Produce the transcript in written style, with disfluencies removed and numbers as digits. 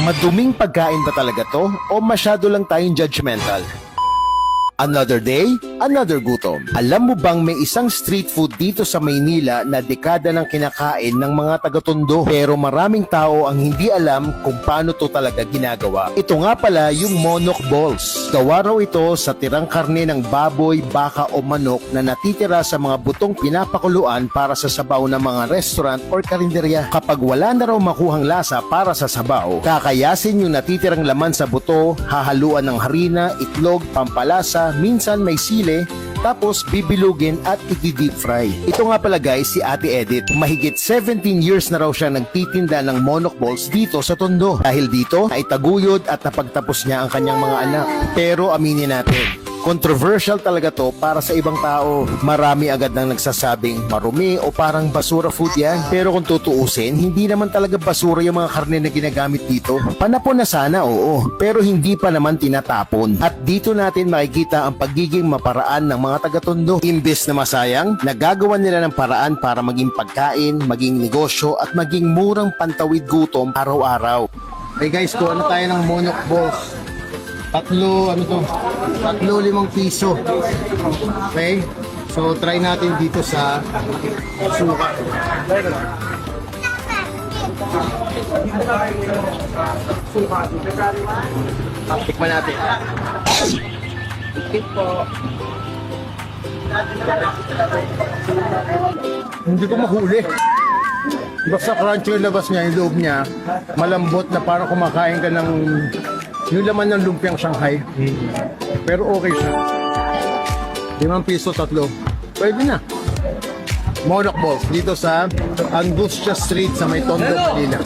Maduming pagkain ba talaga to o masyado lang tayong judgmental? Another day, another gutom. Alam mo bang may isang street food dito sa Maynila na dekada ng kinakain ng mga taga-Tondo, pero maraming tao ang hindi alam kung paano to talaga ginagawa. Ito nga pala yung Monok Balls. Gawa raw ito sa tirang karne ng baboy, baka o manok na natitira sa mga butong pinapakuluan para sa sabaw ng mga restaurant or karinderya. Kapag wala na raw makuhang lasa para sa sabaw, kakayasin yung natitirang laman sa buto, hahaluan ng harina, itlog, pampalasa, minsan may sile, tapos bibilugin at i-deep fry. Ito nga pala guys, si Ate Edith. Mahigit 17 years na raw siya nagtitinda ng Monok Balls dito sa Tondo. Dahil dito, ay taguyod at napagtapos niya ang kanyang mga anak. Pero aminin natin, controversial talaga to para sa ibang tao. Marami agad nang nagsasabing marumi o parang basura food yan. Pero kung tutuusin, hindi naman talaga basura yung mga karne na ginagamit dito. Panapon na sana, oo, pero hindi pa naman tinatapon. At dito natin makikita ang pagiging maparaan ng mga taga-Tondo. Imbes na masayang, nagagawa nila ng paraan para maging pagkain, maging negosyo at maging murang pantawid gutom araw-araw. Hey guys, kuha na tayo ng Monok Balls. Tatlo 5 piso. Okay? So, try natin dito sa suka. Tikman natin. Hindi ko mahuli. Basta crunchy yung labas niya, yung loob niya, malambot na parang kumakain ka ng yung laman ng lumpiang Shanghai. Pero okay siya. 5 piso, 3. Pwede na. Monok Balls dito sa Angustia Street sa may Tondo, Manila.